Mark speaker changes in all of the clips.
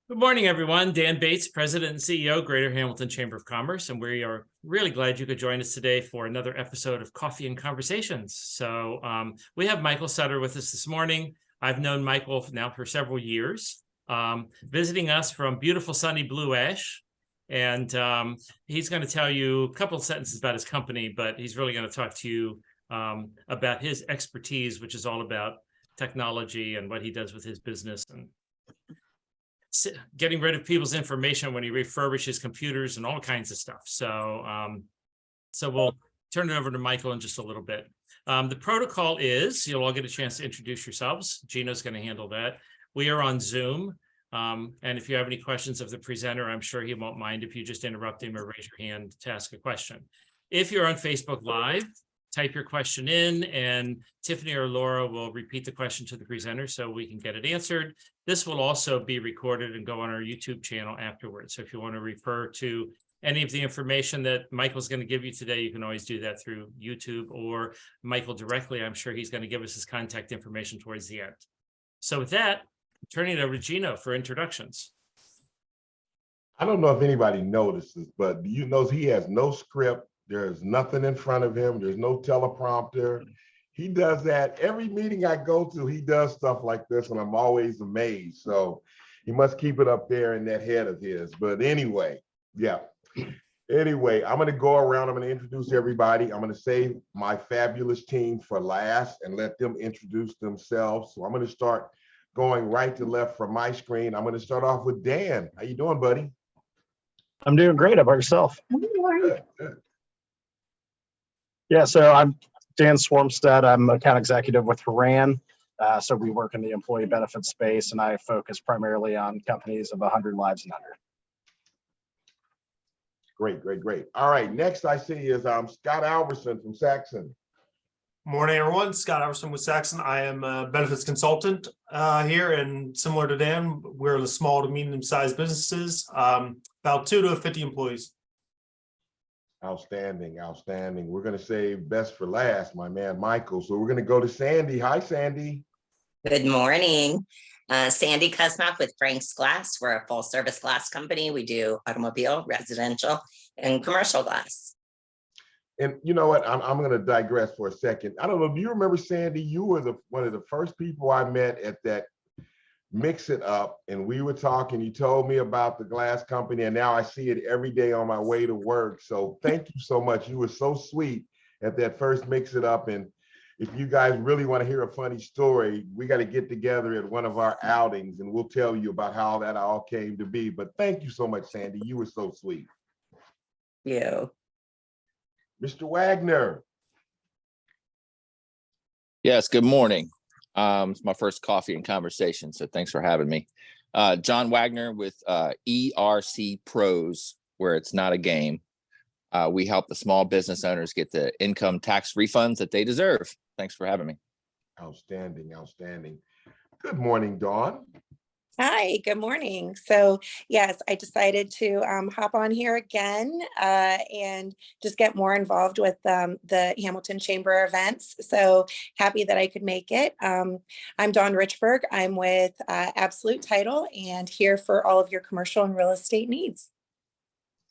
Speaker 1: Good morning, everyone. Dan Bates, President and CEO, Greater Hamilton Chamber of Commerce, and we are really glad you could join us today for another episode of Coffee and Conversations. So we have Michael Sutter with us this morning. I've known Michael now for several years, visiting us from beautiful sunny Blue Ash, and he's going to tell you a couple of sentences about his company, but he's really going to talk to you about his expertise, which is all about technology and what he does with his business and getting rid of people's information when he refurbishes computers and all kinds of stuff. So we'll turn it over to Michael in just a little bit. The protocol is you'll all get a chance to introduce yourselves. Gino's going to handle that. We are on Zoom. And if you have any questions of the presenter, I'm sure he won't mind if you just interrupt him or raise your hand to ask a question. If you're on Facebook Live, type your question in and Tiffany or Laura will repeat the question to the presenter so we can get it answered. This will also be recorded and go on our YouTube channel afterwards. So if you want to refer to any of the information that Michael's going to give you today, you can always do that through YouTube or Michael directly. I'm sure he's going to give us his contact information towards the end. So with that, turning it over to Gino for introductions.
Speaker 2: I don't know if anybody notices, but you know he has no script. There's nothing in front of him. There's no teleprompter. He does that every meeting I go to. He does stuff like this, and I'm always amazed. So he must keep it up there in that head of his. But anyway, yeah. Anyway, I'm going to go around. I'm going to introduce everybody. I'm going to save my fabulous team for last and let them introduce themselves. So I'm going to start going right to left from my screen. I'm going to start off with Dan. How you doing, buddy?
Speaker 3: I'm doing great. How about yourself?
Speaker 2: Good, good.
Speaker 3: Yeah, so I'm Dan Swarmstead. I'm account executive with Haran. So we work in the employee benefits space, and I focus primarily on companies of 100 lives and under.
Speaker 2: Great, great, great. All right, next I see is Scott Alverson from Saxon.
Speaker 4: Morning, everyone. Scott Alverson with Saxon. I am a benefits consultant here, and similar to Dan, we're the small to medium-sized businesses, about 2 to 50 employees.
Speaker 2: Outstanding, outstanding. We're going to save best for last, my man, Michael. So we're going to go to Sandy. Hi, Sandy.
Speaker 5: Good morning. Sandy Kusnoff with Frank's Glass. We're a full service glass company. We do automobile, residential, and commercial glass.
Speaker 2: And you know what? I'm going to digress for a second. I don't know. Do you remember, Sandy? You were one of the first people I met at that Mix It Up, and we were talking. You told me about the glass company, and now I see it every day on my way to work. So thank you so much. You were so sweet at that first Mix It Up. And if you guys really want to hear a funny story, we got to get together at one of our outings, and we'll tell you about how that all came to be. But thank you so much, Sandy. You were so sweet.
Speaker 5: You.
Speaker 2: Mr. Wagner.
Speaker 6: Yes, good morning. It's my first coffee and conversation, so thanks for having me. John Wagner with ERC Pros, where it's not a game. We help the small business owners get the income tax refunds that they deserve. Thanks for having me.
Speaker 2: Outstanding, outstanding. Good morning, Dawn.
Speaker 7: Hi, good morning. So yes, I decided to hop on here again and just get more involved with the Hamilton Chamber events. So happy that I could make it. I'm Dawn Richburg. I'm with Absolute Title and here for all of your commercial and real estate needs.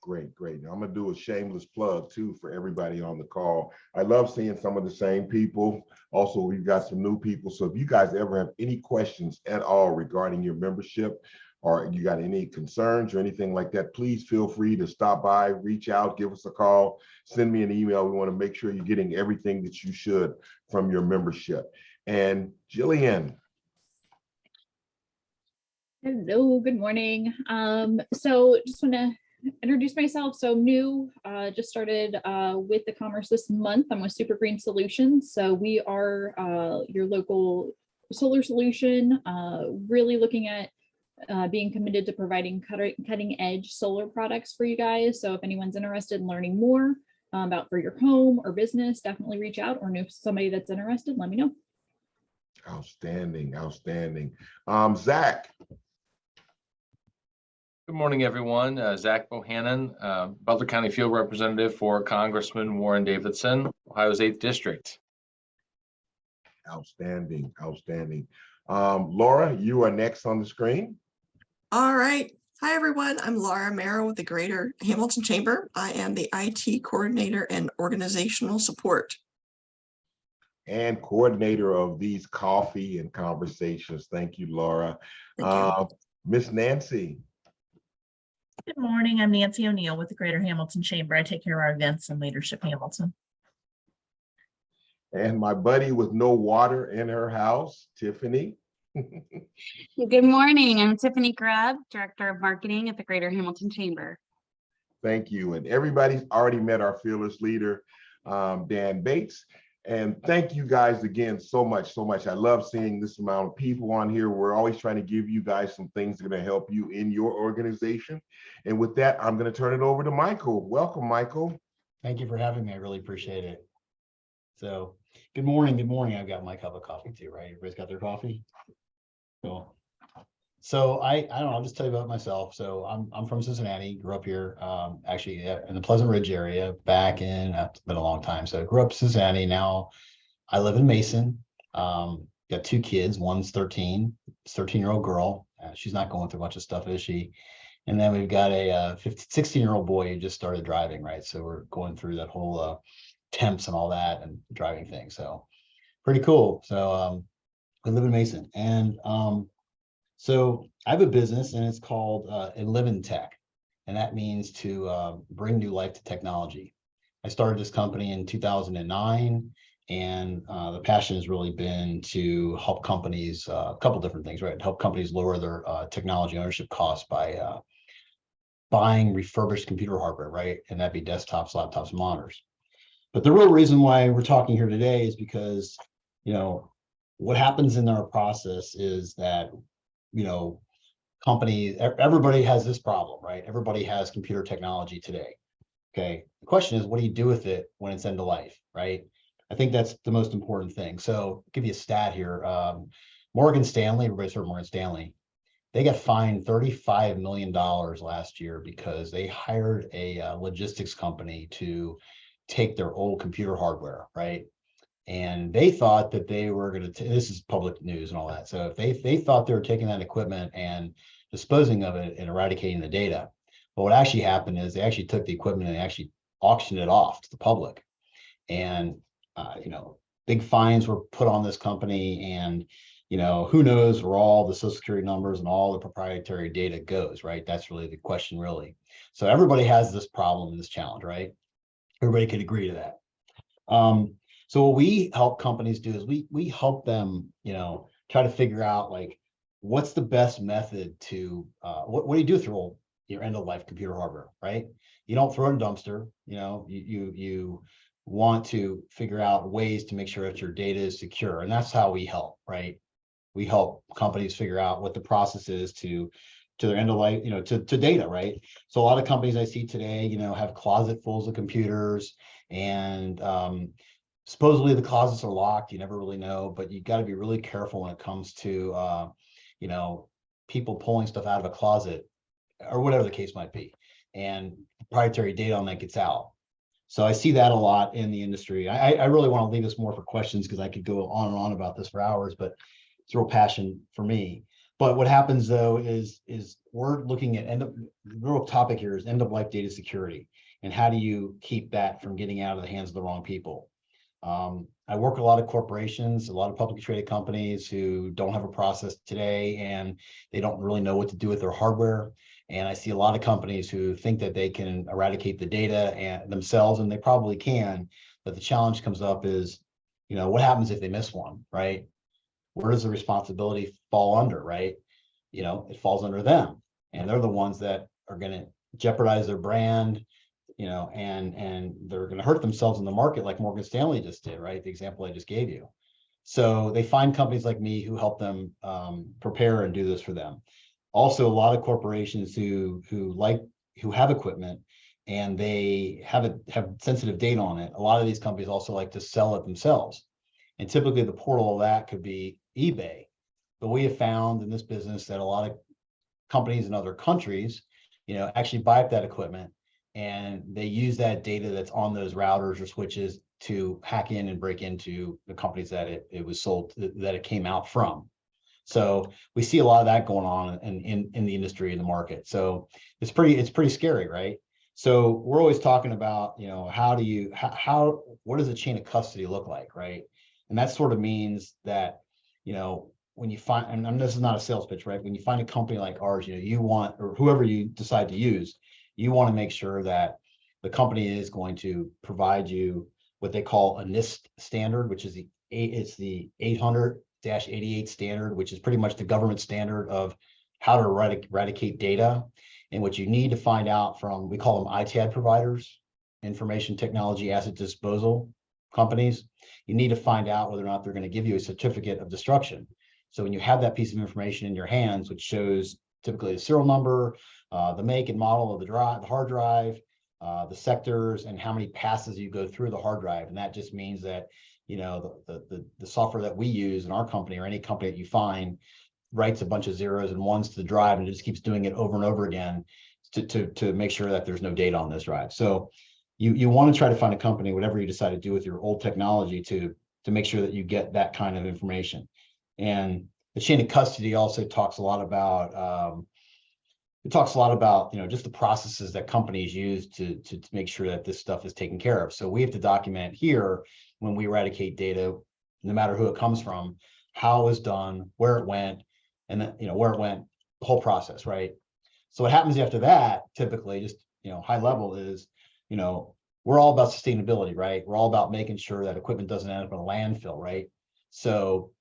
Speaker 2: Great, great. Now I'm going to do a shameless plug too for everybody on the call. I love seeing some of the same people. Also, we've got some new people. So if you guys ever have any questions at all regarding your membership, or you got any concerns or anything like that, please feel free to stop by, reach out, give us a call, send me an email. We want to make sure you're getting everything that you should from your membership. And Jillian.
Speaker 8: Hello, good morning. So just want to introduce myself. So new, just started with the Commerce this month. I'm with Super Green Solutions. So we are your local solar solution, really looking at being committed to providing cutting edge solar products for you guys. So if anyone's interested in learning more about for your home or business, definitely reach out, or know somebody that's interested, let me know.
Speaker 2: Outstanding, outstanding. Zach.
Speaker 9: Good morning, everyone. Zach Bohannon, Butler County Field Representative for Congressman Warren Davidson, Ohio's 8th District.
Speaker 2: Outstanding, outstanding. Laura, you are next on the screen.
Speaker 10: All right. Hi, everyone. I'm Laura Merrill with the Greater Hamilton Chamber. I am the IT coordinator and organizational support.
Speaker 2: And coordinator of these coffee and conversations. Thank you, Laura.
Speaker 10: Thank you.
Speaker 2: Miss Nancy.
Speaker 11: Good morning. I'm Nancy O'Neill with the Greater Hamilton Chamber. I take care of our events and leadership Hamilton.
Speaker 2: And my buddy with no water in her house, Tiffany.
Speaker 12: Good morning. I'm Tiffany Grubb, Director of Marketing at the Greater Hamilton Chamber.
Speaker 2: Thank you. And everybody's already met our fearless leader, Dan Bates. And thank you guys again so much. I love seeing this amount of people on here. We're always trying to give you guys some things that are going to help you in your organization. And with that, I'm going to turn it over to Michael. Welcome, Michael.
Speaker 13: Thank you for having me. I really appreciate it. So good morning. Good morning. I've got my cup of coffee too, right? Everybody's got their coffee. Cool. So I don't know, I'll just tell you about myself. So I'm from Cincinnati, grew up here, actually in the Pleasant Ridge area back in, it's been a long time. So I grew up in Cincinnati. Now I live in Mason. Got 2 kids. One's 13, 13-year-old girl. She's not going through a bunch of stuff, is she? And then we've got a 16-year-old boy who just started driving, right? So we're going through that whole temps and all that and driving thing. So pretty cool. So we live in Mason. And so I have a business and it's called Enlivened Tech. And that means to bring new life to technology. I started this company in 2009. And the passion has really been to help companies, a couple different things, right? Help companies lower their technology ownership costs by buying refurbished computer hardware, right? And that'd be desktops, laptops, and monitors. But the real reason why we're talking here today is because, what happens in our process is that, companies, everybody has this problem, right? Everybody has computer technology today. Okay. The question is, what do you do with it when it's end of life, right? I think that's the most important thing. So I'll give you a stat here. Morgan Stanley, everybody's heard Morgan Stanley. They got fined $35 million last year because they hired a logistics company to take their old computer hardware, right? And they thought that they were going to, this is public news and all that. So if they thought they were taking that equipment and disposing of it and eradicating the data. But what actually happened is they actually took the equipment and they actually auctioned it off to the public. And, big fines were put on this company and, who knows where all the social security numbers and all the proprietary data goes, right? That's really the question, really. So everybody has this problem and this challenge, right? Everybody could agree to that. So what we help companies do is we help them, try to figure out like, what's the best method to, what do you do with your end of life computer hardware, right? You don't throw it in a dumpster, you want to figure out ways to make sure that your data is secure. And that's how we help, right? We help companies figure out what the process is to their end of life, to data, right? So a lot of companies I see today, have closet fulls of computers and supposedly the closets are locked. You never really know, but you got to be really careful when it comes to, people pulling stuff out of a closet or whatever the case might be. And proprietary data on that gets out. So I see that a lot in the industry. I really want to leave this more for questions because I could go on and on about this for hours, but it's a real passion for me. But what happens though is we're looking at the real topic here is end of life data security and how do you keep that from getting out of the hands of the wrong people. I work with a lot of corporations, a lot of publicly traded companies who don't have a process today and they don't really know what to do with their hardware. And I see a lot of companies who think that they can eradicate the data and themselves, and they probably can. But the challenge comes up is, what happens if they miss one, right? Where does the responsibility fall under, right? It falls under them. And they're the ones that are going to jeopardize their brand, and they're going to hurt themselves in the market like Morgan Stanley just did, right? The example I just gave you. So they find companies like me who help them prepare and do this for them. Also, a lot of corporations who have equipment and they have sensitive data on it. A lot of these companies also like to sell it themselves. And typically the portal of that could be eBay. But we have found in this business that a lot of companies in other countries, actually buy up that equipment and they use that data that's on those routers or switches to hack in and break into the companies that it was sold, that it came out from. So we see a lot of that going on in the industry, in the market. So it's pretty scary, right? So we're always talking about, you know, what does a chain of custody look like, right? And that sort of means that, you know, when you find, and this is not a sales pitch, right? When you find a company like ours, you know, you want, or whoever you decide to use, you want to make sure that the company is going to provide you what they call a NIST standard, which is the 800-88 standard, which is pretty much the government standard of how to eradicate data. And what you need to find out from, we call them ITAD providers, information technology asset disposal companies, you need to find out whether or not they're going to give you a certificate of destruction. So when you have that piece of information in your hands, which shows typically the serial number, the make and model of the hard drive, the sectors, and how many passes you go through the hard drive. And that just means that, you know, the software that we use in our company, or any company that you find, writes a bunch of zeros and ones to the drive, and it just keeps doing it over and over again to make sure that there's no data on this drive. So you want to try to find a company, whatever you decide to do with your old technology, to make sure that you get that kind of information. And the chain of custody also talks a lot about you know, just the processes that companies use to make sure that this stuff is taken care of. So we have to document here, when we eradicate data, no matter who it comes from, how it was done, where it went, and then, you know, where it went, the whole process, right? So what happens after that, typically, just, you know, high level, is, you know, we're all about sustainability, right? We're all about making sure that equipment doesn't end up in a landfill, right? So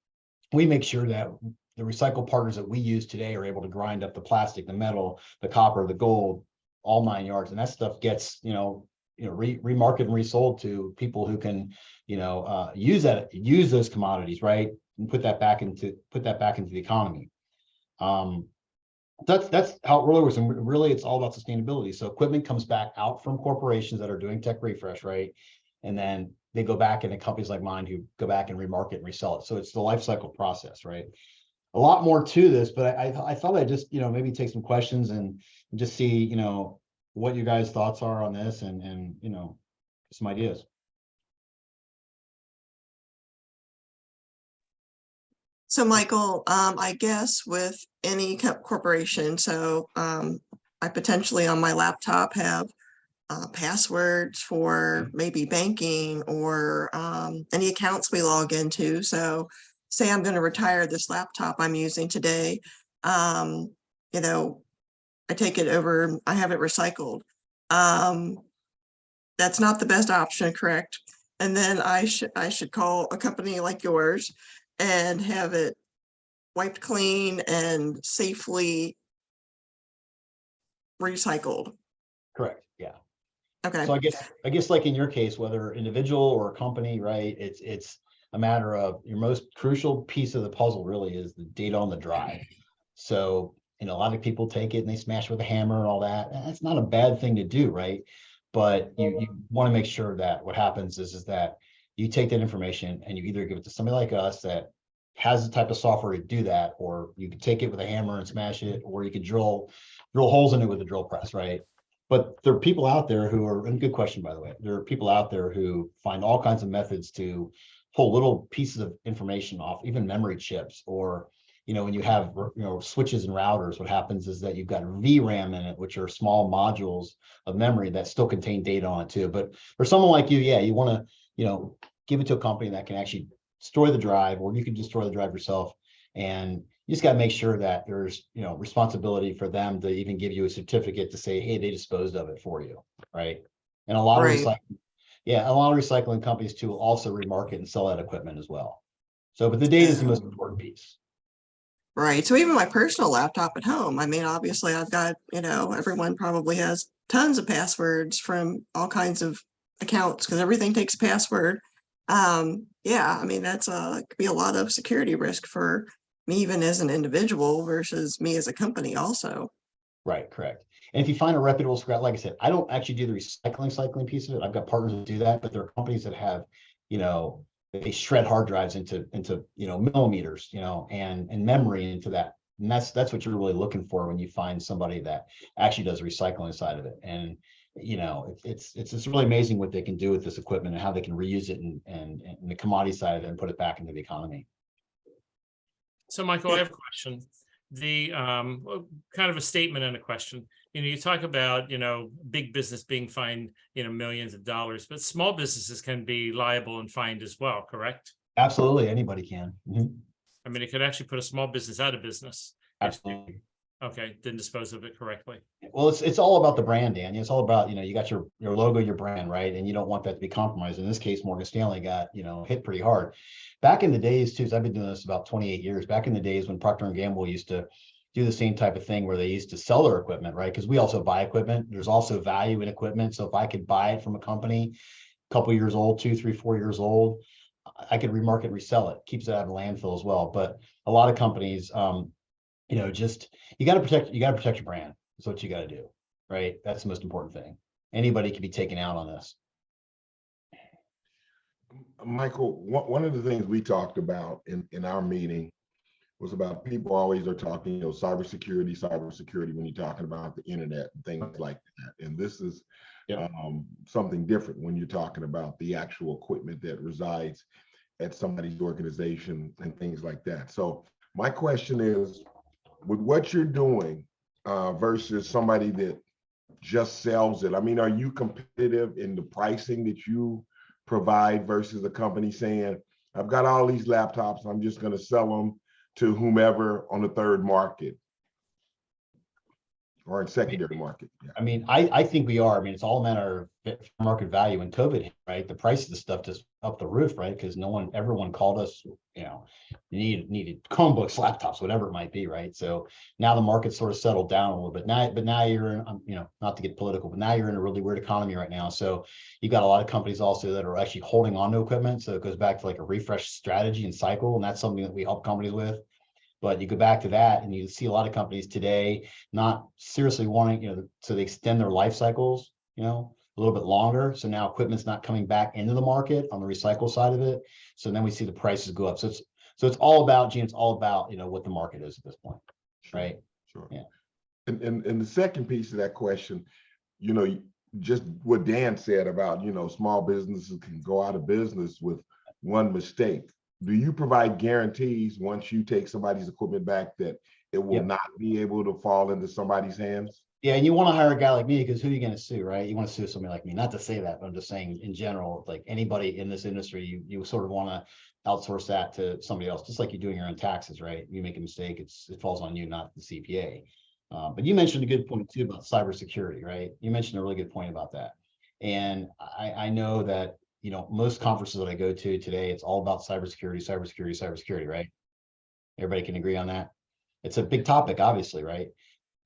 Speaker 13: we make sure that the recycle partners that we use today are able to grind up the plastic, the metal, the copper, the gold, all 9 yards, and that stuff gets, you know, remarketed and resold to people who can, you know, use those commodities, right, and put that back into the economy. That's how it really works, and really it's all about sustainability. So equipment comes back out from corporations that are doing tech refresh, right, and then they go back into companies like mine who go back and remarket and resell it. So it's the life cycle process, right? A lot more to this, but I thought I'd just, you know, maybe take some questions and just see, you know, what you guys' thoughts are on this, and you know, some ideas.
Speaker 10: So Michael, I guess with any corporation, so I potentially on my laptop have passwords for maybe banking or any accounts we log into. So say I'm going to retire this laptop I'm using today, you know, I take it over, I have it recycled. That's not the best option, correct? And then I should call a company like yours and have it wiped clean and safely recycled.
Speaker 13: Correct. Yeah.
Speaker 10: Okay.
Speaker 13: So I guess like in your case, whether individual or a company, right? It's a matter of, your most crucial piece of the puzzle really is the data on the drive. So, you know, a lot of people take it and they smash with a hammer and all that. That's not a bad thing to do, right? But you want to make sure that what happens is that you take that information and you either give it to somebody like us that has the type of software to do that, or you can take it with a hammer and smash it, or you could drill holes in it with a drill press, right? But there are people out there who are, and good question, by the way, there are people out there who find all kinds of methods to pull little pieces of information off, even memory chips, or, you know, when you have, you know, switches and routers, what happens is that you've got VRAM in it, which are small modules of memory that still contain data on it too. But for someone like you, yeah, you want to, you know, give it to a company that can actually store the drive, or you can just store the drive yourself. And you just got to make sure that there's, you know, responsibility for them to even give you a certificate to say, hey, they disposed of it for you, right? And a lot of recycling, yeah, a lot of recycling companies too will also remarket and sell that equipment as well. So, but the data is the most important piece.
Speaker 10: Right. So even my personal laptop at home, I mean, obviously I've got, you know, everyone probably has tons of passwords from all kinds of accounts because everything takes a password. Yeah, I mean, that's could be a lot of security risk for me, even as an individual versus me as a company also.
Speaker 13: Right, correct. And if you find a reputable scrap, like I said, I don't actually do the recycling piece of it. I've got partners that do that, but there are companies that have, you know, they shred hard drives into you know, millimeters, you know, and memory into that. And that's what you're really looking for when you find somebody that actually does recycling side of it. And you know, it's really amazing what they can do with this equipment and how they can reuse it and the commodity side of it and put it back into the economy.
Speaker 1: So Michael, I have a question. The well, kind of a statement and a question. You talk about, big business being fined, millions of dollars, but small businesses can be liable and fined as well, correct?
Speaker 13: Absolutely, anybody can. Mhm.
Speaker 1: I mean, it could actually put a small business out of business.
Speaker 13: Absolutely.
Speaker 1: Okay, didn't dispose of it correctly.
Speaker 13: Well, it's all about the brand, Dan. It's all about, you got your logo, your brand, right? And you don't want that to be compromised. In this case, Morgan Stanley got, hit pretty hard. Back in the days too, so I've been doing this about 28 years. Back in the days when Procter & Gamble used to do the same type of thing where they used to sell their equipment, right? Because we also buy equipment. There's also value in equipment. So if I could buy it from a company, a couple years old, 2, 3, 4 years old, I could remarket, resell it, keeps it out of landfill as well. But a lot of companies, just you got to protect your brand. That's what you got to do, right? That's the most important thing. Anybody can be taken out on this.
Speaker 2: Michael, one of the things we talked about in our meeting was about people always are talking, cybersecurity when you're talking about the internet and things like that. And this is something different when you're talking about the actual equipment that resides at somebody's organization and things like that. So my question is, with what you're doing versus somebody that just sells it, I mean, are you competitive in the pricing that you provide versus a company saying, I've got all these laptops, I'm just going to sell them to whomever on the third market or in secondary market? Yeah.
Speaker 13: I mean, I think we are. I mean, it's all a matter of market value. When COVID hit, right, the price of the stuff just up the roof, right? Because everyone called us, you needed Chromebooks, laptops, whatever it might be, right? So now the market's sort of settled down a little bit. Now you're in, not to get political, but now you're in a really weird economy right now. So you've got a lot of companies also that are actually holding on to equipment. So it goes back to like a refresh strategy and cycle, and that's something that we help companies with. But you go back to that and you see a lot of companies today not seriously wanting, so they extend their life cycles, a little bit longer. So now equipment's not coming back into the market on the recycle side of it. So then we see the prices go up. So it's all about, Gene, it's all about, what the market is at this point, right?
Speaker 2: Sure.
Speaker 13: Yeah.
Speaker 2: And the second piece of that question, just what Dan said about, small businesses can go out of business with one mistake. Do you provide guarantees once you take somebody's equipment back that it will not be able to fall into somebody's hands?
Speaker 13: Yeah, and you want to hire a guy like me because who are you going to sue, right? You want to sue somebody like me. Not to say that, but I'm just saying in general, like anybody in this industry, you sort of want to outsource that to somebody else, just like you're doing your own taxes, right? You make a mistake, it falls on you, not the CPA. But you mentioned a good point too about cybersecurity, right? You mentioned a really good point about that. And I know that most conferences that I go to today, it's all about cybersecurity, right? Everybody can agree on that. It's a big topic, obviously, right?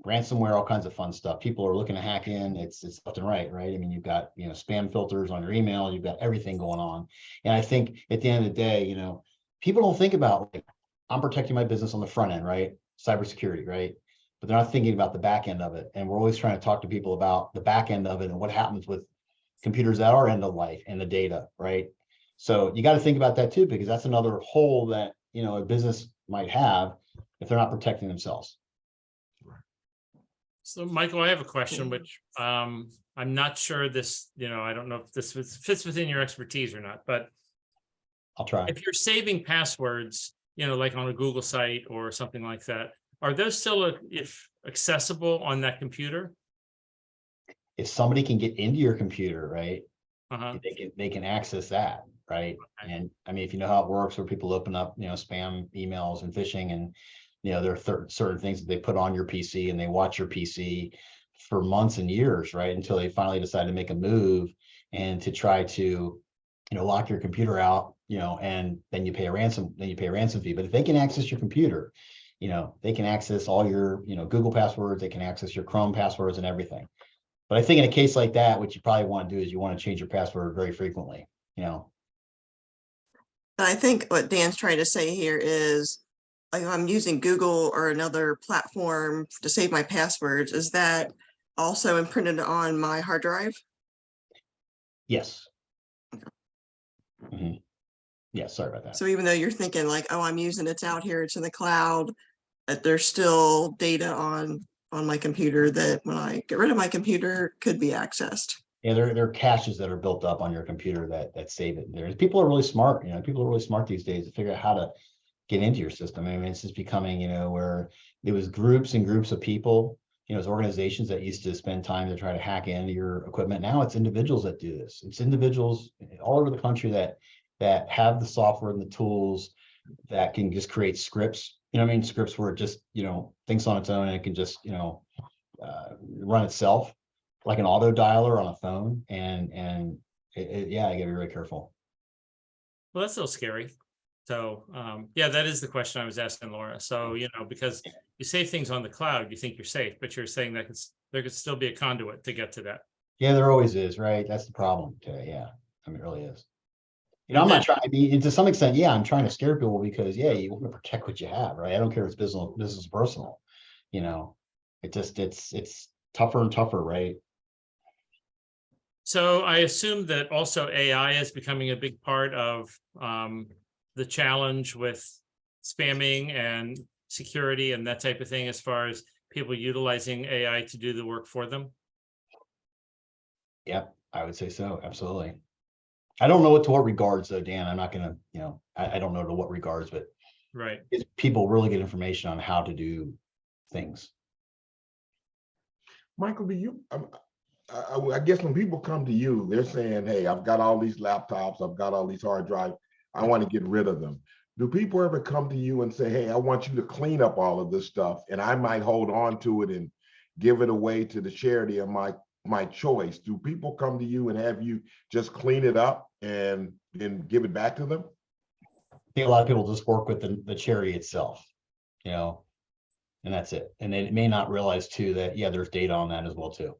Speaker 13: Ransomware, all kinds of fun stuff. People are looking to hack in. It's left and right? I mean, you've got, spam filters on your email, you've got everything going on. And I think at the end of the day, people don't think about, like, I'm protecting my business on the front end, right? Cybersecurity, right? But they're not thinking about the back end of it. And we're always trying to talk to people about the back end of it and what happens with computers that are end of life and the data, right? So you got to think about that too, because that's another hole that, a business might have if they're not protecting themselves.
Speaker 1: So Michael, I have a question, which I'm not sure this, I don't know if this fits within your expertise or not, but
Speaker 13: I'll try.
Speaker 1: If you're saving passwords, like on a Google site or something like that, are those still accessible on that computer?
Speaker 13: If somebody can get into your computer, right,
Speaker 1: Uh-huh.
Speaker 13: they can access that, right? And I mean, if you know how it works, where people open up, spam emails and phishing, and there are certain things that they put on your PC and they watch your PC for months and years, right, until they finally decide to make a move and to try to, lock your computer out, and then you pay a ransom fee. But if they can access your computer, they can access all your, Google passwords, they can access your Chrome passwords and everything. But I think in a case like that, what you probably want to do is you want to change your password very frequently,
Speaker 10: I think what Dan's trying to say here is, like, if I'm using Google or another platform to save my passwords, is that also imprinted on my hard drive?
Speaker 13: Yes. Yeah, sorry about that.
Speaker 10: So even though you're thinking like, oh, I'm using it's out here, it's in the cloud, that there's still data on my computer that when I get rid of my computer could be accessed.
Speaker 13: Yeah, there are caches that are built up on your computer that save it there. People are really smart, people are really smart these days to figure out how to get into your system. I mean, it's just becoming, where it was groups and groups of people, it's organizations that used to spend time to try to hack into your equipment. Now it's individuals that do this. It's individuals all over the country that have the software and the tools that can just create scripts, scripts where it just, thinks on its own and it can just, run itself like an auto dialer on a phone. And yeah, I gotta be really careful.
Speaker 1: Well, that's a little scary. So, yeah, that is the question I was asking Laura. So, because you save things on the cloud, you think you're safe, but you're saying that there could still be a conduit to get to that.
Speaker 13: Yeah, there always is, right? That's the problem today. Yeah, I mean, it really is.
Speaker 1: And
Speaker 13: I'm
Speaker 1: then-
Speaker 13: not trying, I mean, to some extent, yeah, I'm trying to scare people because, yeah, you want to protect what you have, right? I don't care if it's business or personal, it's tougher and tougher, right?
Speaker 1: So I assume that also AI is becoming a big part of the challenge with spamming and security and that type of thing, as far as people utilizing AI to do the work for them.
Speaker 13: Yep, I would say so. Absolutely. I don't know to what regards though, Dan. I'm not gonna, I don't know to what regards, but
Speaker 1: Right.
Speaker 13: People really get information on how to do things.
Speaker 2: Michael, do you, I guess when people come to you, they're saying, hey, I've got all these laptops, I've got all these hard drives, I want to get rid of them. Do people ever come to you and say, hey, I want you to clean up all of this stuff and I might hold on to it and give it away to the charity of my choice? Do people come to you and have you just clean it up and then give it back to them?
Speaker 13: I think a lot of people just work with the charity itself, and that's it. And they may not realize too that, yeah, there's data on that as well too.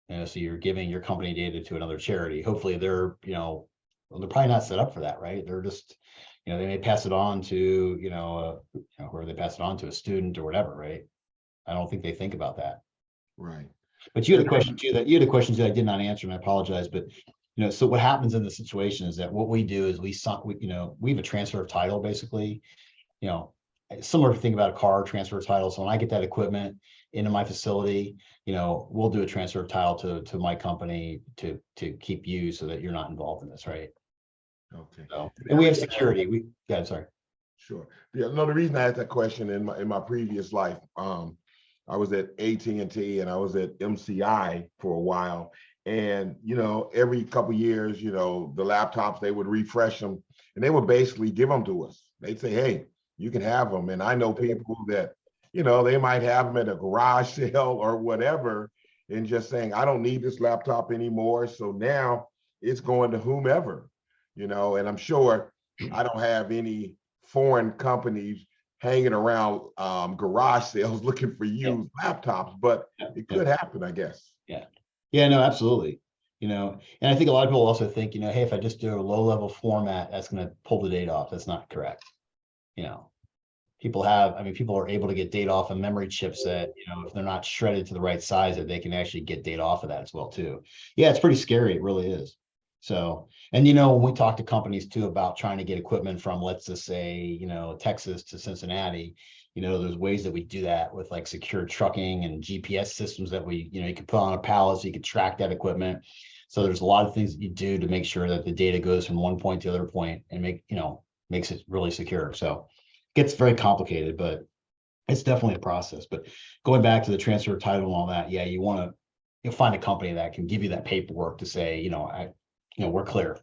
Speaker 13: So you're giving your company data to another charity. Hopefully they're, well, they're probably not set up for that, right? They're just, they may pass it on to, where they pass it on to a student or whatever, right? I don't think they think about that.
Speaker 2: Right.
Speaker 13: But you had a question too that I did not answer, and I apologize. But so what happens in the situation is that what we do is we have a transfer of title, basically. Similar to think about a car transfer of title. So when I get that equipment into my facility, we'll do a transfer of title to my company to keep you so that you're not involved in this, right?
Speaker 2: Okay.
Speaker 13: So, and we have security. I'm sorry.
Speaker 2: Sure. Yeah, no, the reason I asked that question in my previous life, I was at AT&T and I was at MCI for a while. And, every couple of years, the laptops, they would refresh them and they would basically give them to us. They'd say, hey, you can have them. And I know people that, they might have them at a garage sale or whatever and just saying, I don't need this laptop anymore. So now it's going to whomever, and I'm sure I don't have any foreign companies hanging around garage sales looking for used laptops, but it could happen, I guess.
Speaker 13: Yeah, no, absolutely. And I think a lot of people also think, hey, if I just do a low level format, that's going to pull the data off. That's not correct. People are able to get data off of memory chips that, if they're not shredded to the right size, that they can actually get data off of that as well too. Yeah, it's pretty scary. It really is. So, and when we talk to companies too about trying to get equipment from, let's just say, Texas to Cincinnati, there's ways that we do that with like secure trucking and GPS systems that we, you can put on a pallet so you can track that equipment. So there's a lot of things that you do to make sure that the data goes from one point to the other point and makes it really secure. So it gets very complicated, but it's definitely a process. But going back to the transfer of title and all that, yeah, you'll find a company that can give you that paperwork to say, we're clear.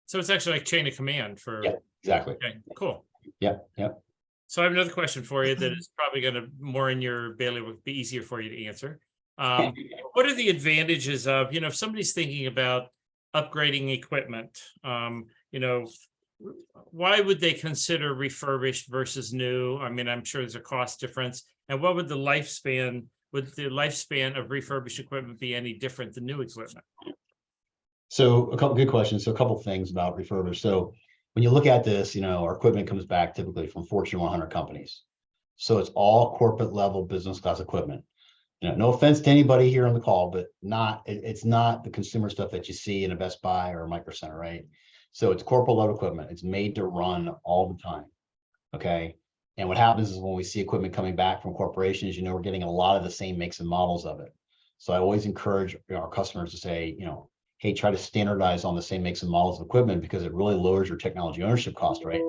Speaker 1: So it's actually like chain of command for.
Speaker 13: Yeah, exactly.
Speaker 1: Okay, cool.
Speaker 13: Yep.
Speaker 1: So I have another question for you that is probably going to more in your bailiwick, be easier for you to answer. What are the advantages of, if somebody's thinking about upgrading equipment, why would they consider refurbished versus new? I mean, I'm sure there's a cost difference. And what would the lifespan of refurbished equipment be any different than new equipment?
Speaker 13: So a couple good questions. So a couple things about refurbished. So when you look at this, our equipment comes back typically from Fortune 100 companies. So it's all corporate level business class equipment. No offense to anybody here on the call, but it's not the consumer stuff that you see in a Best Buy or a Micro Center, right? So it's corporate level equipment. It's made to run all the time. Okay. And what happens is when we see equipment coming back from corporations, we're getting a lot of the same makes and models of it. So I always encourage our customers to say, hey, try to standardize on the same makes and models of equipment because it really lowers your technology ownership cost, right?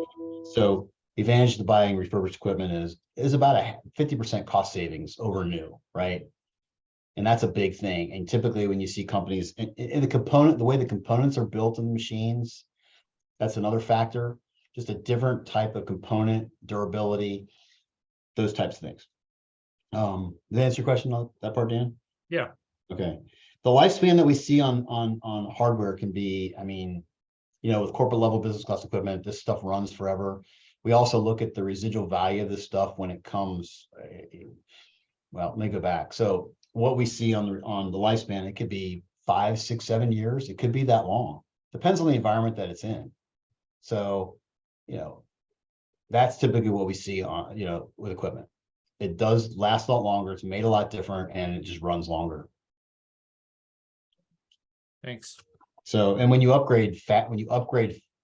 Speaker 13: So the advantage to buying refurbished equipment is about a 50% cost savings over new, right? And that's a big thing. And typically when you see companies in the way the components are built in the machines, that's another factor, just a different type of component, durability, those types of things. Does that answer your question on that part, Dan?
Speaker 1: Yeah.
Speaker 13: Okay. The lifespan that we see on hardware can be, I mean, you know, with corporate level business class equipment, this stuff runs forever. We also look at the residual value of this stuff when it comes, well, let me go back. So what we see on the lifespan, it could be 5, 6, 7 years. It could be that long. Depends on the environment that it's in. So, you know, that's typically what we see on, you know, with equipment. It does last a lot longer. It's made a lot different and it just runs longer.
Speaker 1: Thanks.
Speaker 13: So, and when you upgrade,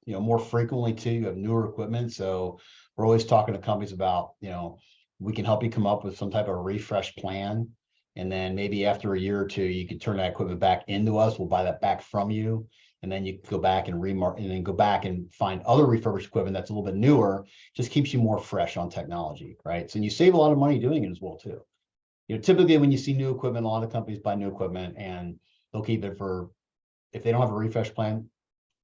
Speaker 13: you know, more frequently too, you have newer equipment. So we're always talking to companies about, you know, we can help you come up with some type of refresh plan. And then maybe after a year or two, you can turn that equipment back into us. We'll buy that back from you. And then you go back and and then go back and find other refurbished equipment that's a little bit newer, just keeps you more fresh on technology, right? So you save a lot of money doing it as well too. You know, typically when you see new equipment, a lot of companies buy new equipment and they'll keep it for, if they don't have a refresh plan,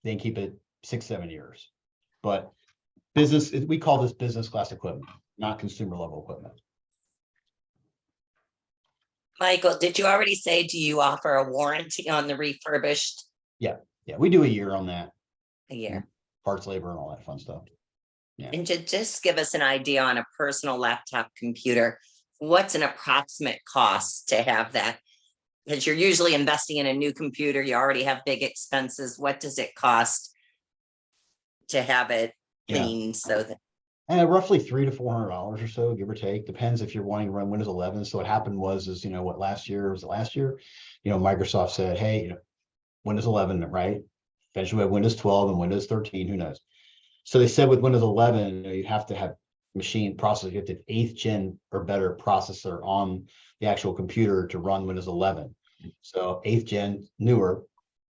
Speaker 13: they can keep it 6, 7 years. But business, we call this business class equipment, not consumer level equipment.
Speaker 5: Michael, did you already say, do you offer a warranty on the refurbished?
Speaker 13: Yeah, we do a year on that.
Speaker 5: A year.
Speaker 13: Parts, labor, and all that fun stuff. Yeah.
Speaker 5: And to just give us an idea on a personal laptop computer, what's an approximate cost to have that? Because you're usually investing in a new computer, you already have big expenses. What does it cost to have it cleaned? So that
Speaker 13: Roughly $300 to $400 or so, give or take. Depends if you're wanting to run Windows 11. So what happened was, you know, last year, you know, Microsoft said, hey, you know, Windows 11, right? Eventually we have Windows 12 and Windows 13, who knows? So they said with Windows 11, you know, you have to have machine processor, you have to have 8th gen or better processor on the actual computer to run Windows 11. So 8th gen, newer,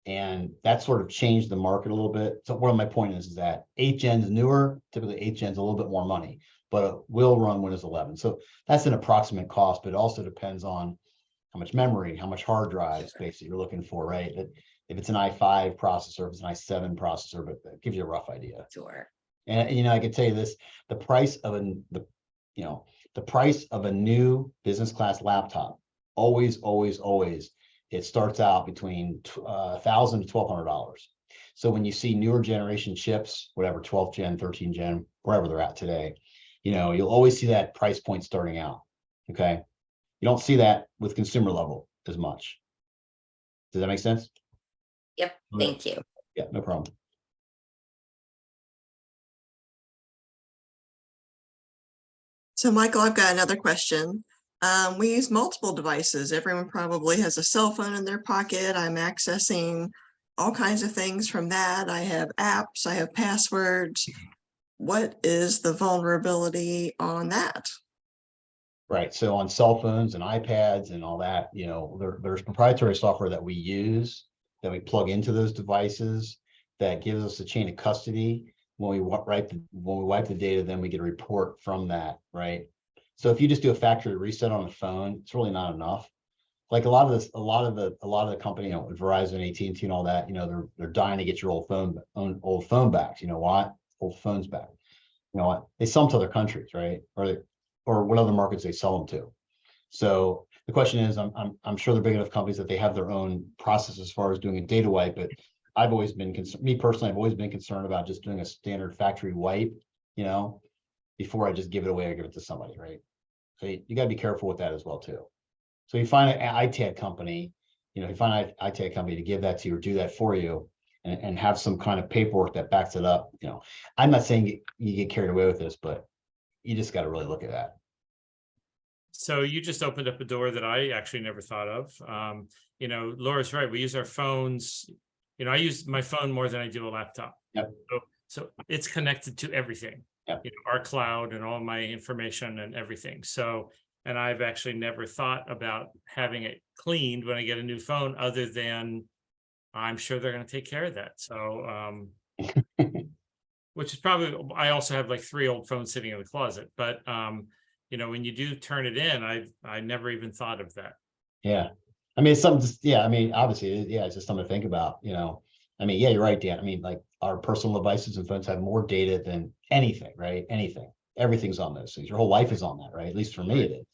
Speaker 13: and that sort of changed the market a little bit. So one of my point is that 8th gen is newer, typically 8th gen is a little bit more money, but it will run Windows 11. So that's an approximate cost, but it also depends on how much memory, how much hard drive space that you're looking for, right? If it's an i5 processor, if it's an i7 processor, but that gives you a rough idea.
Speaker 5: sure.
Speaker 13: And you know, I can tell you this: the price of the price of a new business class laptop always, it starts out between $1,000 to $1,200. So when you see newer generation chips, whatever 12th gen, 13th gen, wherever they're at today, you know, you'll always see that price point starting out. Okay, you don't see that with consumer level as much. Does that make sense?
Speaker 5: Yep, thank you.
Speaker 13: Yeah, no problem.
Speaker 10: So Michael, I've got another question. We use multiple devices. Everyone probably has a cell phone in their pocket. I'm accessing all kinds of things from that. I have apps, I have passwords. What is the vulnerability on that?
Speaker 13: Right. So on cell phones and iPads and all that, you know, there's proprietary software that we use, that we plug into those devices, that gives us a chain of custody. When we wipe the data, then we get a report from that, right? So if you just do a factory reset on the phone, it's really not enough. Like a lot of the company, you know, Verizon, AT&T, and all that, you know, they're dying to get your old phone back. You know what? Old phones back. You know what? They sell them to other countries, right? Or what other markets they sell them to. So the question is, I'm sure they're big enough companies that they have their own process as far as doing a data wipe, but I've always been concerned, me personally, I've always been concerned about just doing a standard factory wipe, you know, before I just give it away or give it to somebody, right? So you got to be careful with that as well too. So you find an ITAD company, you know, you find an ITAD company to give that to you or do that for you, and have some kind of paperwork that backs it up. You know, I'm not saying you get carried away with this, but you just got to really look at that.
Speaker 1: So you just opened up a door that I actually never thought of. You know, Laura's right. We use our phones. You know, I use my phone more than I do a laptop.
Speaker 13: Yep.
Speaker 1: So it's connected to everything.
Speaker 13: Yep.
Speaker 1: You know, our cloud and all my information and everything. So, and I've actually never thought about having it cleaned when I get a new phone, other than I'm sure they're going to take care of that. So, which is probably, I also have like 3 old phones sitting in the closet, but you know, when you do turn it in, I never even thought of that.
Speaker 13: Yeah. I mean, it's something, yeah, I mean, obviously, yeah, it's just something to think about, you know. I mean, yeah, you're right, Dan. I mean, like our personal devices and phones have more data than anything, right? Anything. Everything's on those things. Your whole life is on that, right? At least for me, it is.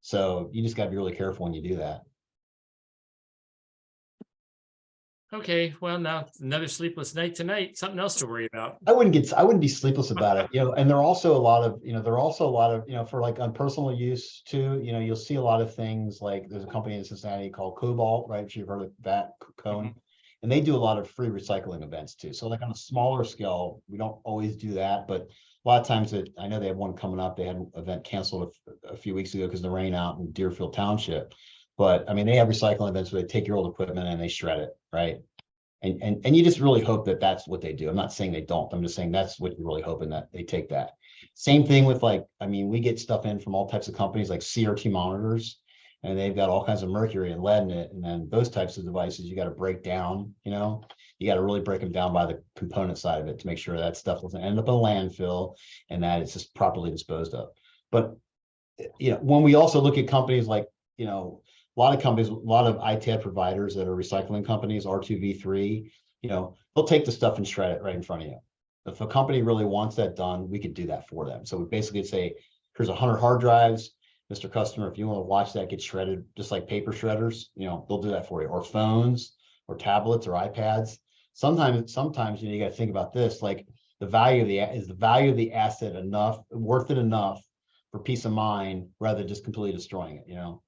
Speaker 13: So you just got to be really careful when you do that.
Speaker 1: Okay, well, now another sleepless night tonight, something else to worry about.
Speaker 13: I wouldn't be sleepless about it, you know, and there are also a lot of, you know, for like on personal use too, you know, you'll see a lot of things like there's a company in Cincinnati called Cobalt, right? If you've heard of that, Cone. And they do a lot of free recycling events too. So like on a smaller scale, we don't always do that, but a lot of times I know they have one coming up. They had an event canceled a few weeks ago because of the rain out in Deerfield Township. But I mean, they have recycling events where they take your old equipment and they shred it, right? And you just really hope that that's what they do. I'm not saying they don't. I'm just saying that's what you're really hoping, that they take that. Same thing with like, I mean, we get stuff in from all types of companies like CRT monitors, and they've got all kinds of mercury and lead in it. And then those types of devices, you got to break down, you know, you got to really break them down by the component side of it to make sure that stuff doesn't end up in a landfill and that it's just properly disposed of. But, you know, when we also look at companies like, you know, a lot of companies, a lot of ITAD providers that are recycling companies, R2V3, you know, they'll take the stuff and shred it right in front of you. If a company really wants that done, we could do that for them. So we basically say, here's 100 hard drives, Mr. Customer, if you want to watch that get shredded, just like paper shredders, you know, they'll do that for you, or phones or tablets or iPads. Sometimes, you know, you got to think about this, like the value of the asset enough, worth it enough for peace of mind rather than just completely destroying it, you know?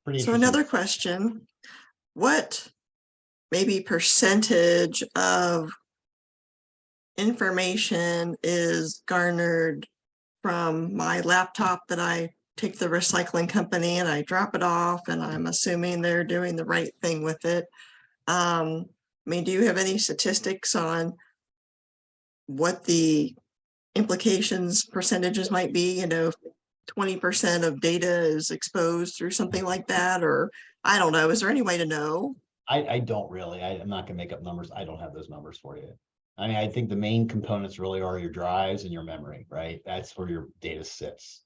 Speaker 13: Pretty
Speaker 10: So
Speaker 13: interesting.
Speaker 10: another question, what maybe percentage of information is garnered from my laptop that I take the recycling company and I drop it off and I'm assuming they're doing the right thing with it? I mean, do you have any statistics on what the implications percentages might be? You know, 20% of data is exposed through something like that, or I don't know. Is there any way to know?
Speaker 13: I don't really. I'm not gonna make up numbers. I don't have those numbers for you. I mean, I think the main components really are your drives and your memory, right? That's where your data sits.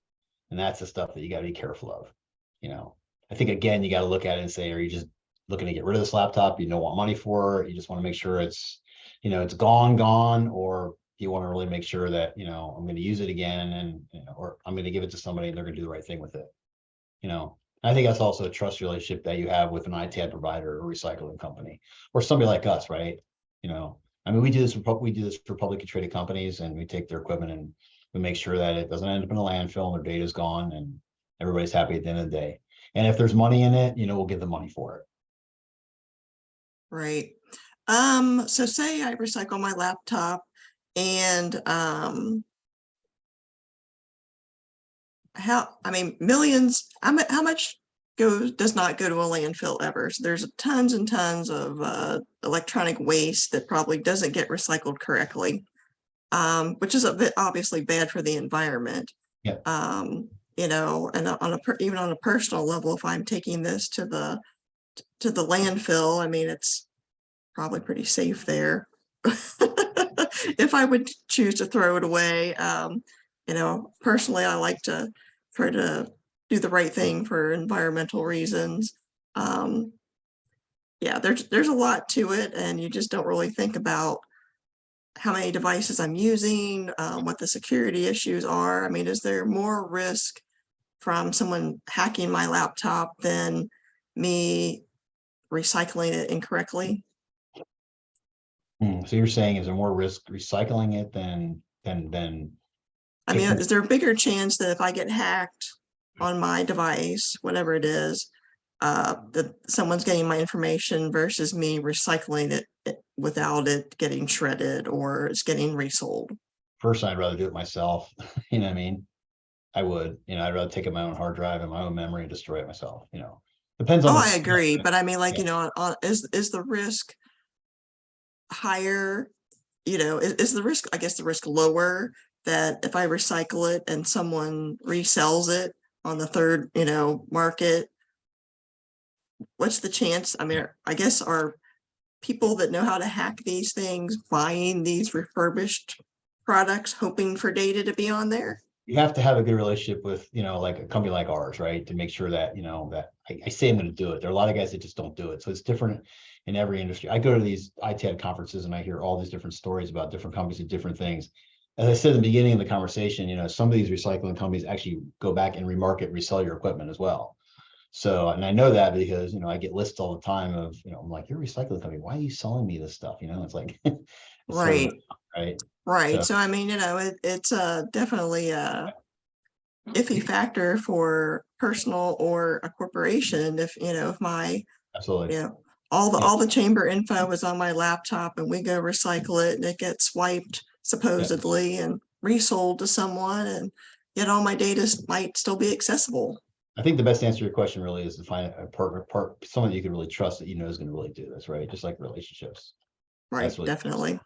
Speaker 13: And that's the stuff that you gotta be careful of. You know, I think again, you gotta look at it and say, are you just looking to get rid of this laptop? You don't want money for it. You just want to make sure it's, you know, it's gone, or you want to really make sure that, you know, I'm going to use it again, and, you know, or I'm going to give it to somebody and they're going to do the right thing with it. You know, I think that's also a trust relationship that you have with an ITAD provider or recycling company or somebody like us, right? You know, I mean, we do this for publicly traded companies, and we take their equipment and we make sure that it doesn't end up in a landfill and their data is gone and everybody's happy at the end of the day. And if there's money in it, you know, we'll give the money for it.
Speaker 10: Right. So say I recycle my laptop and millions, how much does not go to a landfill ever? So there's tons and tons of electronic waste that probably doesn't get recycled correctly, which is a bit obviously bad for the environment.
Speaker 13: Yeah.
Speaker 10: You know, and even on a personal level, if I'm taking this to the landfill, I mean, it's probably pretty safe there. If I would choose to throw it away, you know, personally, I like to try to do the right thing for environmental reasons. Yeah, there's a lot to it, and you just don't really think about how many devices I'm using, what the security issues are. I mean, is there more risk from someone hacking my laptop than me recycling it incorrectly?
Speaker 13: So you're saying, is there more risk recycling it than
Speaker 10: I mean, is there a bigger chance that if I get hacked on my device, whatever it is, that someone's getting my information versus me recycling it without it getting shredded or it's getting resold?
Speaker 13: First, I'd rather do it myself. You know what I mean? I would, you know, I'd rather take it my own hard drive and my own memory and destroy it myself, you know. Depends on
Speaker 10: I agree, but I mean, like,
Speaker 13: yeah.
Speaker 10: you know, is the risk higher? You know, is the risk, I guess the risk lower that if I recycle it and someone resells it on the third, you know, market, what's the chance? I mean, I guess our people that know how to hack these things buying these refurbished products, hoping for data to be on there?
Speaker 13: You have to have a good relationship with, like a company like ours, right? To make sure that, that I say I'm going to do it. There are a lot of guys that just don't do it. So it's different in every industry. I go to these ITAD conferences and I hear all these different stories about different companies and different things. As I said in the beginning of the conversation, some of these recycling companies actually go back and remarket, resell your equipment as well. So, and I know that because, I get lists all the time of, I'm like, you're a recycling company. Why are you selling me this stuff? It's like, it's
Speaker 10: Right.
Speaker 13: right.
Speaker 10: Right.
Speaker 13: So-
Speaker 10: So I mean, it's definitely a iffy factor for personal or a corporation. If my,
Speaker 13: Absolutely.
Speaker 10: all the chamber info is on my laptop and we go recycle it and it gets wiped supposedly and resold to someone, and yet all my data might still be accessible.
Speaker 13: I think the best answer to your question really is to find a partner, someone you can really trust that is going to really do this, right? Just like relationships.
Speaker 10: Right. Definitely.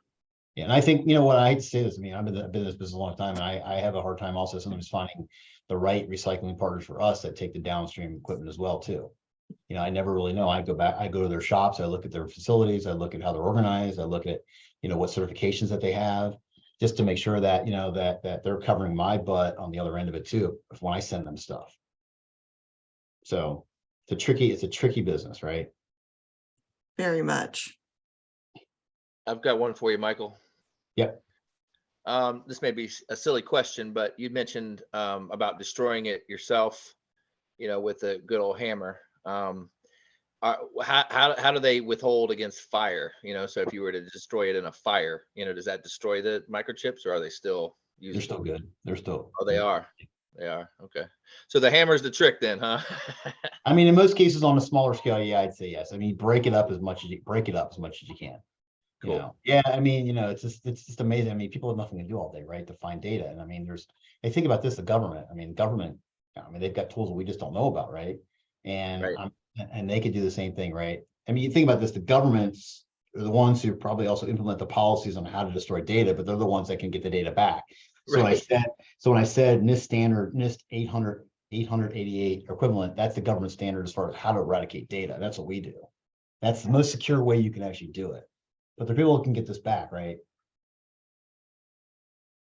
Speaker 13: Yeah, and I think, what, I hate to say this, I've been in this business a long time, and I have a hard time also sometimes finding the right recycling partners for us that take the downstream equipment as well, too. I never really know. I go to their shops, I look at their facilities, I look at how they're organized, I look at, what certifications that they have, just to make sure that, that they're covering my butt on the other end of it too, when I send them stuff. So it's a tricky business, right?
Speaker 10: Very much.
Speaker 6: I've got one for you, Michael.
Speaker 13: Yep.
Speaker 6: This may be a silly question, but you mentioned about destroying it yourself, with a good old hammer. How do they withhold against fire? So if you were to destroy it in a fire, does that destroy the microchips, or are they still using?
Speaker 13: They're still good. They're still.
Speaker 6: Oh, they are. They are. Okay. So the hammer's the trick then, huh?
Speaker 13: I mean, in most cases on a smaller scale, yeah, I'd say yes. I mean, break it up as much as you can.
Speaker 6: Cool.
Speaker 13: Yeah, I mean, it's just amazing. I mean, people have nothing to do all day, right? To find data. And I mean, I think about this, the government, they've got tools that we just don't know about, right? And
Speaker 6: Right.
Speaker 13: And they could do the same thing, right? I mean, you think about this, the governments are the ones who probably also implement the policies on how to destroy data, but they're the ones that can get the data back. So
Speaker 6: Right.
Speaker 13: when I said NIST standard, NIST 888 equivalent, that's the government standard as far as how to eradicate data. That's what we do. That's the most secure way you can actually do it. But the people can get this back, right?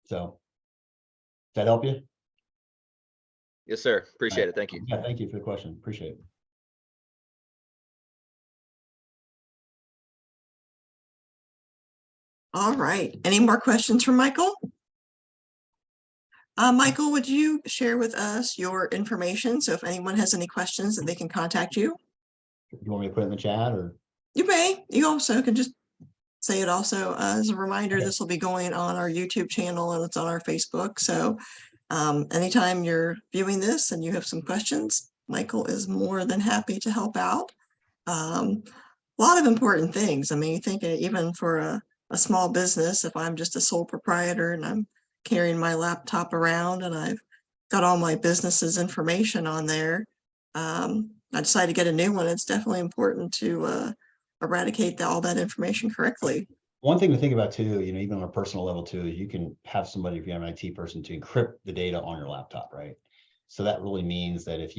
Speaker 13: So, does that help you?
Speaker 6: Yes, sir. Appreciate it. Thank you.
Speaker 13: Yeah, thank you for the question. Appreciate it.
Speaker 10: All right. Any more questions for Michael? Michael, would you share with us your information? So if anyone has any questions that they can contact you?
Speaker 13: You want me to put it in the chat or?
Speaker 10: You may. You also can just say it also as a reminder.
Speaker 13: Okay.
Speaker 10: This will be going on our YouTube channel and it's on our Facebook. So anytime you're viewing this and you have some questions, Michael is more than happy to help out. A lot of important things. I mean, you think even for a small business, if I'm just a sole proprietor and I'm carrying my laptop around and I've got all my business's information on there, I decide to get a new one. It's definitely important to eradicate all that information correctly.
Speaker 13: One thing to think about too, even on a personal level too, is you can have somebody, if you have an IT person, to encrypt the data on your laptop, right? So that really means that if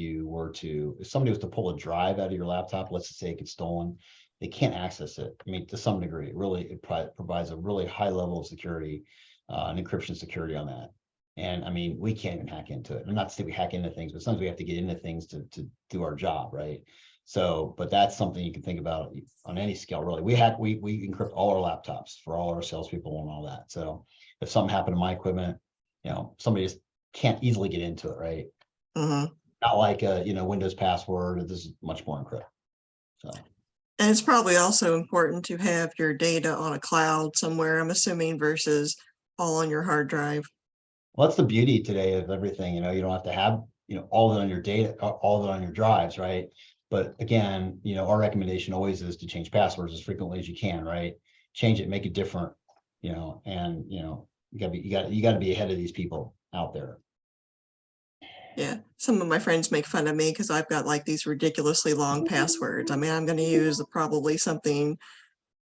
Speaker 13: somebody was to pull a drive out of your laptop, let's just say it gets stolen, they can't access it. I mean, to some degree, it provides a really high level of security, and encryption security on that. And I mean, we can't even hack into it. I'm not saying we hack into things, but sometimes we have to get into things to do our job, right? So, but that's something you can think about on any scale, really. We encrypt all our laptops for all our salespeople and all that. So if something happened to my equipment, somebody just can't easily get into it, right?
Speaker 10: Mm-hmm.
Speaker 13: Not like a, Windows password. This is much more encrypted. So.
Speaker 10: And it's probably also important to have your data on a cloud somewhere, I'm assuming, versus all on your hard drive.
Speaker 13: Well, that's the beauty today of everything. You don't have to have, all of it on your data, all of it on your drives, right? But again, our recommendation always is to change passwords as frequently as you can, right? Change it, make it different, and you got to be ahead of these people out there.
Speaker 10: Yeah, some of my friends make fun of me because I've got like these ridiculously long passwords. I mean, I'm going to use probably something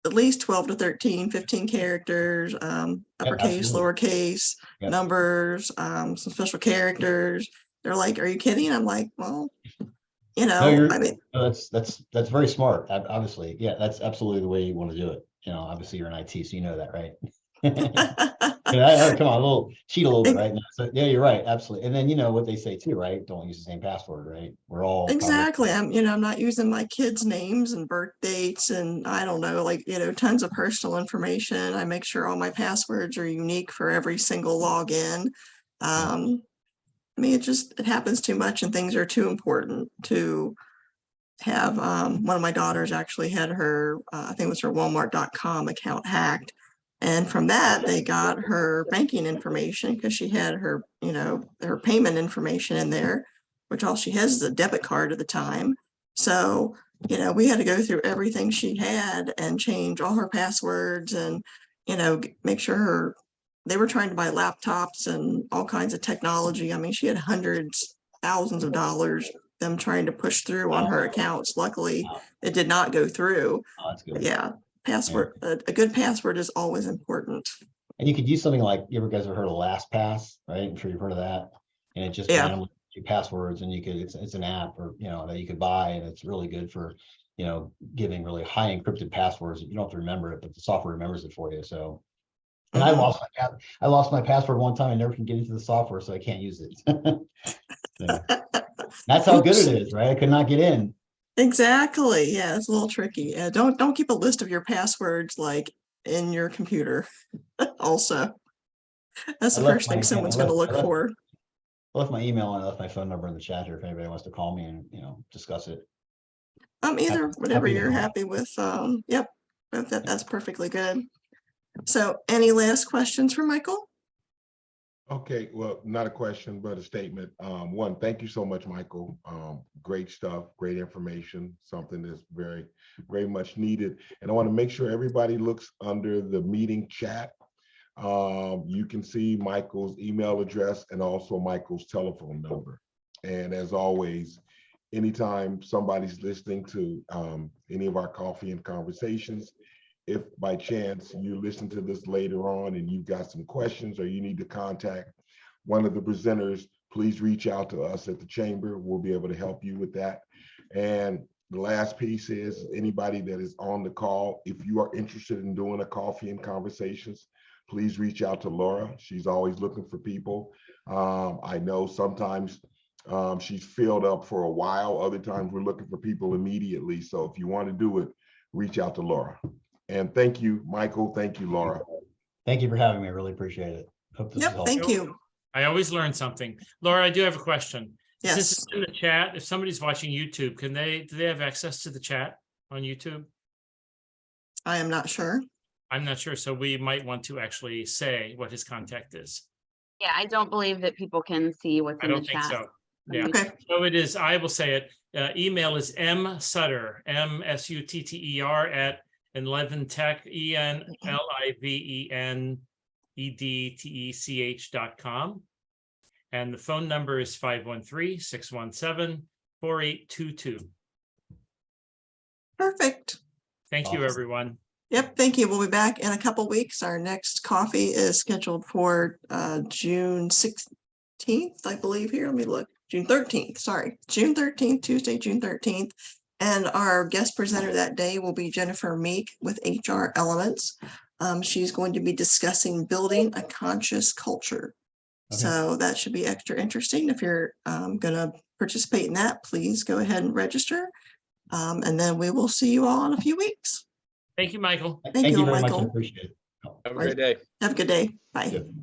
Speaker 10: at least 12 to 13, 15 characters, uppercase, lowercase, numbers, some special characters. They're like, are you kidding? I'm like, well, You
Speaker 13: No,
Speaker 10: know,
Speaker 13: you're,
Speaker 10: I mean,
Speaker 13: no, that's very smart. Obviously, yeah, that's absolutely the way you want to do it. You know, obviously you're in IT, so you know that, right? Come on, cheat a little bit, right? No, so yeah, you're right, absolutely. And then you know what they say too, right? Don't use the same password, right? We're all probably-
Speaker 10: exactly. I'm not using my kids' names and birth dates and I don't know, like, tons of personal information. I make sure all my passwords are unique for every single login. I mean, it happens too much and things are too important to have. One of my daughters actually had her, I think it was her Walmart.com account hacked. And from that, they got her banking information because she had her, her payment information in there, which all she has is a debit card at the time. So, we had to go through everything she had and change all her passwords and, make sure they were trying to buy laptops and all kinds of technology. I mean, she had hundreds, thousands of dollars, them trying to push through on her accounts. Luckily, it did not go through.
Speaker 13: Oh, that's good.
Speaker 10: But yeah, password, a good password is always important.
Speaker 13: And you could use something like, you ever guys have heard of LastPass, right? I'm sure you've heard of that. And it just
Speaker 10: Yeah.
Speaker 13: randomly your passwords, and it's an app or that you could buy, and it's really good for giving really high encrypted passwords. You don't have to remember it, but the software remembers it for you. So, and I lost my password one time. I never can get into the software, so I can't use it. So, that's how good it is, right? I could not get in.
Speaker 10: Exactly. Yeah, it's a little tricky. Don't keep a list of your passwords like in your computer. Also, that's the first thing someone's going to look for.
Speaker 13: I left my email and I left my phone number in the chat here if anybody wants to call me and discuss it.
Speaker 10: Either whatever
Speaker 13: happy to
Speaker 10: you're
Speaker 13: help.
Speaker 10: happy with. Yep, that's perfectly good. So, any last questions for Michael?
Speaker 2: Okay, well, not a question, but a statement. One, thank you so much, Michael. Great stuff, great information, something that's very, very much needed. And I want to make sure everybody looks under the meeting chat. You can see Michael's email address and also Michael's telephone number. And as always, anytime somebody's listening to any of our coffee and conversations, if by chance you listen to this later on and you've got some questions or you need to contact one of the presenters, please reach out to us at the chamber. We'll be able to help you with that. And the last piece is anybody that is on the call, if you are interested in doing a coffee and conversations, please reach out to Laura. She's always looking for people. I know sometimes she's filled up for a while. Other times we're looking for people immediately. So if you want to do it, reach out to Laura. And thank you, Michael. Thank you, Laura.
Speaker 13: Thank you for having me. I really appreciate it. Hope this is helpful.
Speaker 10: Thank you.
Speaker 1: I always learn something. Laura, I do have a question.
Speaker 10: Yes.
Speaker 1: Since it's in the chat, if somebody's watching YouTube, do they have access to the chat on YouTube?
Speaker 10: I am not sure.
Speaker 1: I'm not sure. So we might want to actually say what his contact is.
Speaker 12: Yeah, I don't believe that people can see what's
Speaker 1: I
Speaker 12: in the
Speaker 1: don't think
Speaker 12: chat.
Speaker 1: so. Yeah.
Speaker 10: Okay.
Speaker 1: So it is, I will say it. Email is msutter, M-S-U-T-T-E-R at Enlivened Tech, ENLIVENEDTECH.com. And the phone number is 513-617-4822.
Speaker 10: Perfect.
Speaker 1: Thank you, everyone.
Speaker 10: Yep, thank you. We'll be back in a couple weeks. Our next coffee is scheduled for June 16th, I believe here. Let me look. June 13th, sorry. June 13th, Tuesday, June 13th. And our guest presenter that day will be Jennifer Meek with HR Elements. She's going to be discussing building a conscious culture. Okay. So that should be extra interesting. If you're going to participate in that, please go ahead and register. And then we will see you all in a few weeks.
Speaker 1: Thank you, Michael.
Speaker 10: Thank you,
Speaker 13: very
Speaker 10: Michael.
Speaker 13: much. I appreciate it.
Speaker 9: Have a great day.
Speaker 10: Have a good day. Bye.
Speaker 13: Good.